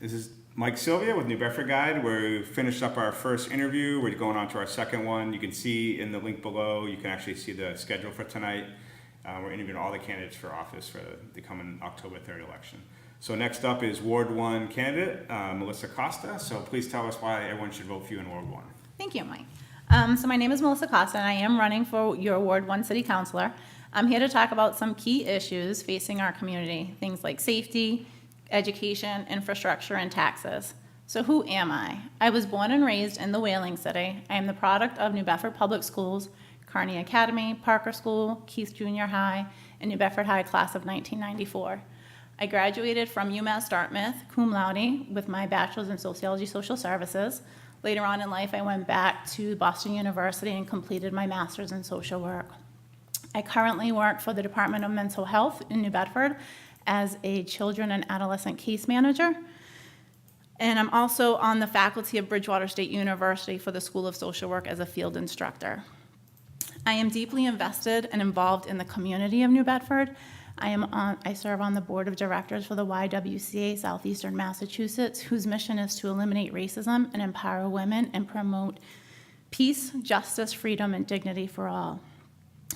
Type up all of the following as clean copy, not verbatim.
This is Mike Sylvia with New Bedford Guide. We finished up our first interview. We're going on to our second one. You can see in the link below, you can actually see the schedule for tonight. We're interviewing all the candidates for office for the coming October 3rd election. So next up is Ward 1 candidate, Melissa Costa. So please tell us why everyone should vote for you in Ward 1. Thank you, Mike. So my name is Melissa Costa, and I am running for your Ward 1 City Councilor. I'm here to talk about some key issues facing our community, things like safety, education, infrastructure, and taxes. So who am I? I was born and raised in the Whaling City. I am the product of New Bedford Public Schools, Kearney Academy, Parker School, Keith Junior High, and New Bedford High class of 1994. I graduated from UMass Dartmouth, cum laude, with my bachelor's in sociology social services. Later on in life, I went back to Boston University and completed my master's in social work. I currently work for the Department of Mental Health in New Bedford as a children and adolescent case manager. And I'm also on the faculty of Bridgewater State University for the School of Social Work as a field instructor. I am deeply invested and involved in the community of New Bedford. I serve on the board of directors for the YWCA Southeastern Massachusetts, whose mission is to eliminate racism and empower women and promote peace, justice, freedom, and dignity for all.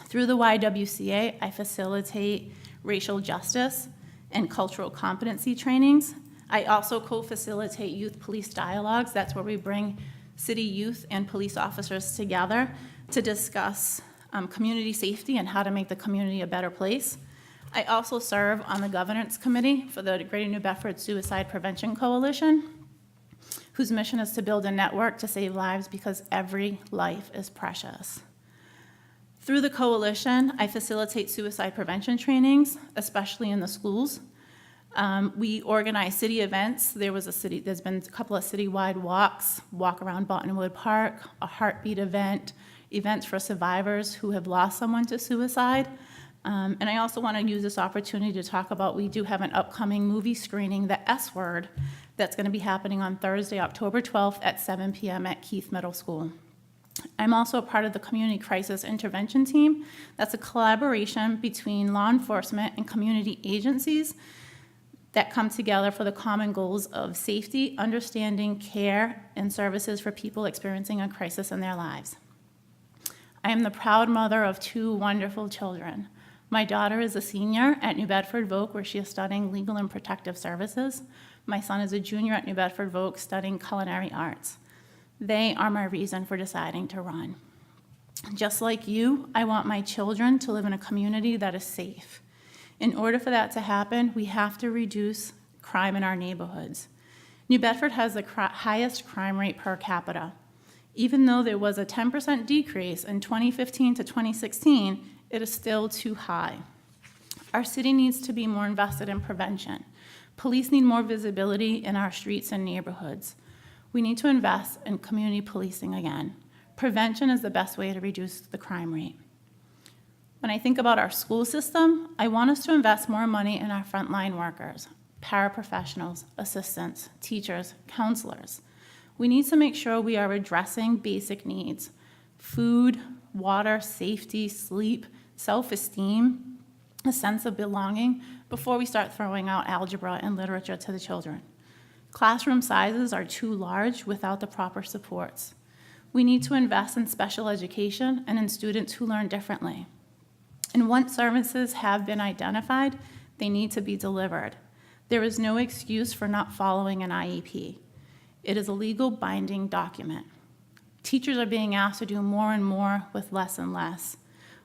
Through the YWCA, I facilitate racial justice and cultural competency trainings. I also co-facilitate youth police dialogues. That's where we bring city youth and police officers together to discuss community safety and how to make the community a better place. I also serve on the governance committee for the Greater New Bedford Suicide Prevention Coalition, whose mission is to build a network to save lives because every life is precious. Through the coalition, I facilitate suicide prevention trainings, especially in the schools. We organize city events. There's been a couple of citywide walks, walk around Bottonwood Park, a heartbeat event, events for survivors who have lost someone to suicide. And I also want to use this opportunity to talk about, we do have an upcoming movie screening, The S Word, that's going to be happening on Thursday, October 12th at 7 p.m. at Keith Middle School. I'm also a part of the Community Crisis Intervention Team. That's a collaboration between law enforcement and community agencies that come together for the common goals of safety, understanding, care, and services for people experiencing a crisis in their lives. I am the proud mother of 2 wonderful children. My daughter is a senior at New Bedford Voc, where she is studying legal and protective services. My son is a junior at New Bedford Voc studying culinary arts. They are my reason for deciding to run. Just like you, I want my children to live in a community that is safe. In order for that to happen, we have to reduce crime in our neighborhoods. New Bedford has the highest crime rate per capita. Even though there was a 10% decrease in 2015 to 2016, it is still too high. Our city needs to be more invested in prevention. Police need more visibility in our streets and neighborhoods. We need to invest in community policing again. Prevention is the best way to reduce the crime rate. When I think about our school system, I want us to invest more money in our frontline workers, paraprofessionals, assistants, teachers, counselors. We need to make sure we are addressing basic needs: food, water, safety, sleep, self-esteem, a sense of belonging, before we start throwing out algebra and literature to the children. Classroom sizes are too large without the proper supports. We need to invest in special education and in students who learn differently. And once services have been identified, they need to be delivered. There is no excuse for not following an IEP. It is a legal binding document. Teachers are being asked to do more and more with less and less.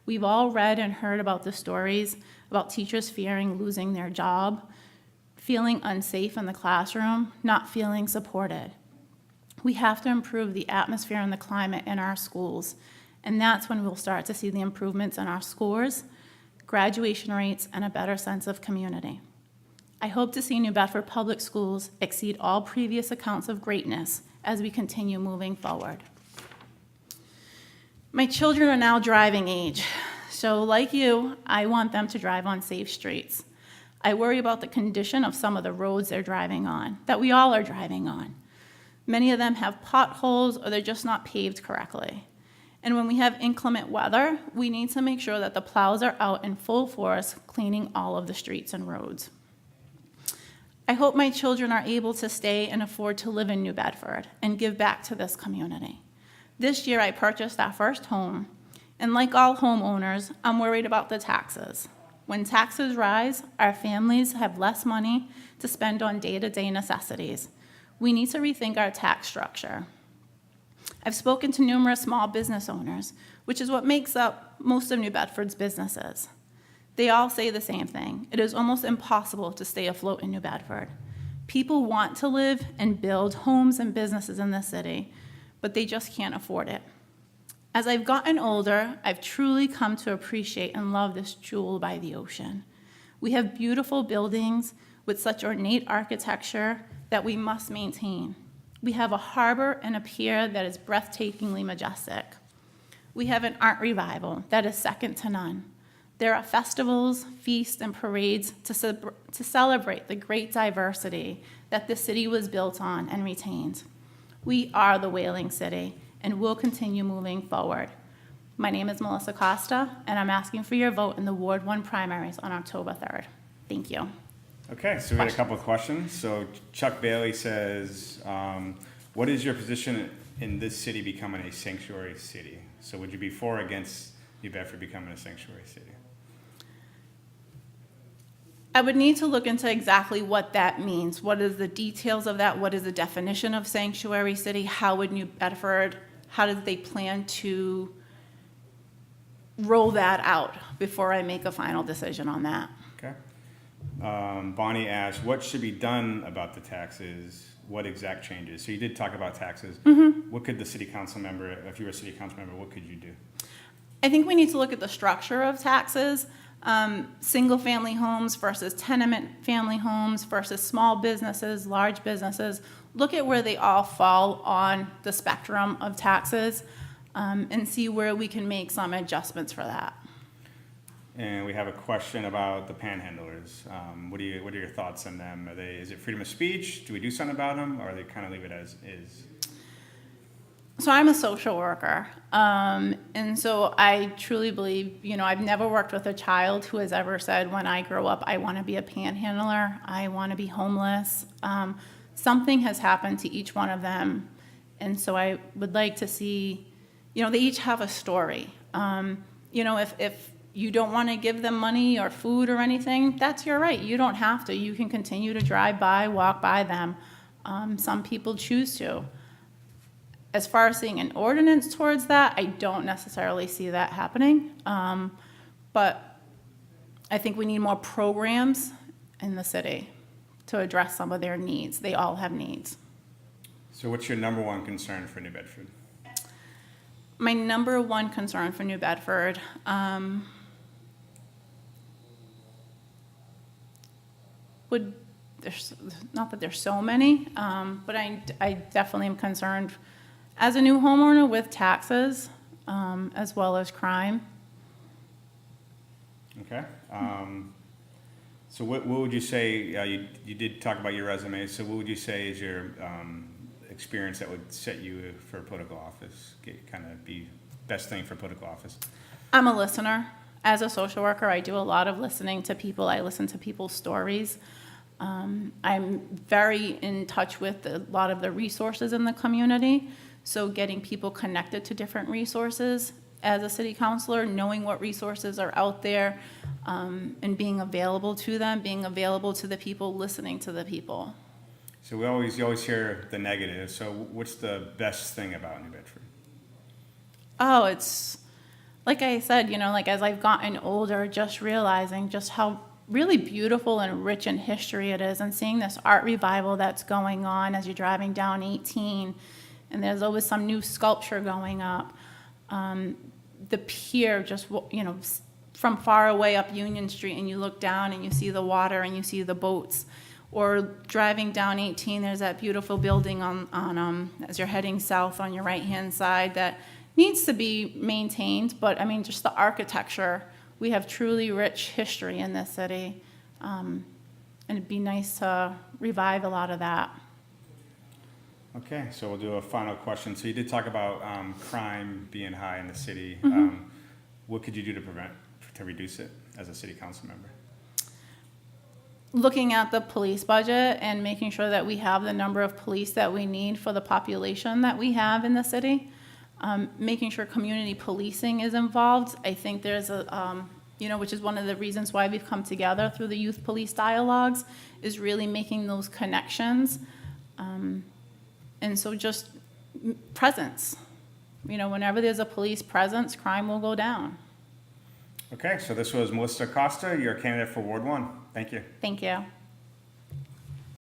We've all read and heard about the stories about teachers fearing losing their job, feeling unsafe in the classroom, not feeling supported. We have to improve the atmosphere and the climate in our schools, and that's when we'll start to see the improvements in our scores, graduation rates, and a better sense of community. I hope to see New Bedford Public Schools exceed all previous accounts of greatness as we continue moving forward. My children are now driving age, so like you, I want them to drive on safe streets. I worry about the condition of some of the roads they're driving on, that we all are driving on. Many of them have potholes or they're just not paved correctly. And when we have inclement weather, we need to make sure that the plows are out in full force cleaning all of the streets and roads. I hope my children are able to stay and afford to live in New Bedford and give back to this community. This year I purchased our first home, and like all homeowners, I'm worried about the taxes. When taxes rise, our families have less money to spend on day-to-day necessities. We need to rethink our tax structure. I've spoken to numerous small business owners, which is what makes up most of New Bedford's businesses. They all say the same thing. It is almost impossible to stay afloat in New Bedford. People want to live and build homes and businesses in the city, but they just can't afford it. As I've gotten older, I've truly come to appreciate and love this jewel by the ocean. We have beautiful buildings with such ornate architecture that we must maintain. We have a harbor and a pier that is breathtakingly majestic. We have an art revival that is second to none. There are festivals, feasts, and parades to celebrate the great diversity that the city was built on and retains. We are the Whaling City, and will continue moving forward. My name is Melissa Costa, and I'm asking for your vote in the Ward 1 primaries on October 3rd. Thank you. Okay, so we had a couple of questions. So Chuck Bailey says, what is your position in this city becoming a sanctuary city? So would you be for or against New Bedford becoming a sanctuary city? I would need to look into exactly what that means. What is the details of that? What is the definition of sanctuary city? How would New Bedford, how do they plan to roll that out before I make a final decision on that? Okay. Bonnie asked, what should be done about the taxes? What exact changes? So you did talk about taxes. Mm-hmm. What could the city council member, if you were a city council member, what could you do? I think we need to look at the structure of taxes. Single-family homes versus tenement family homes versus small businesses, large businesses. Look at where they all fall on the spectrum of taxes, and see where we can make some adjustments for that. And we have a question about the panhandlers. What are your thoughts on them? Is it freedom of speech? Do we do something about them, or they kind of leave it as is? So I'm a social worker, and so I truly believe, I've never worked with a child who has ever said, when I grow up, I want to be a panhandler, I want to be homeless. Something has happened to each one of them, and so I would like to see, they each have a story. If you don't want to give them money or food or anything, that's your right. You don't have to. You can continue to drive by, walk by them. Some people choose to. As far as seeing an ordinance towards that, I don't necessarily see that happening. But I think we need more programs in the city to address some of their needs. They all have needs. So what's your number one concern for New Bedford? My number one concern for New Bedford, there's not that there's so many, but I definitely am concerned as a new homeowner with taxes, as well as crime. Okay. So what would you say, you did talk about your resume, so what would you say is your experience that would set you for political office, kind of be best thing for political office? I'm a listener. As a social worker, I do a lot of listening to people. I listen to people's stories. I'm very in touch with a lot of the resources in the community. So getting people connected to different resources as a city councilor, knowing what resources are out there, and being available to them, being available to the people, listening to the people. So you always hear the negative. So what's the best thing about New Bedford? Oh, it's like I said, as I've gotten older, just realizing just how really beautiful and rich in history it is, and seeing this art revival that's going on as you're driving down 18, and there's always some new sculpture going up. The pier, just, from far away up Union Street, and you look down and you see the water and you see the boats. Or driving down 18, there's that beautiful building on as you're heading south on your right-hand side that needs to be maintained, but just the architecture. We have truly rich history in this city, and it'd be nice to revive a lot of that. Okay, so we'll do a final question. So you did talk about crime being high in the city. Mm-hmm. What could you do to reduce it as a city council member? looking at the police budget and making sure that we have the number of police that we need for the population that we have in the city. Making sure community policing is involved. I think there's a, which is one of the reasons why we've come together through the youth police dialogues, is really making those connections. And so just presence. Whenever there's a police presence, crime will go down. Okay, so this was Melissa Costa, your candidate for Ward 1. Thank you. Thank you.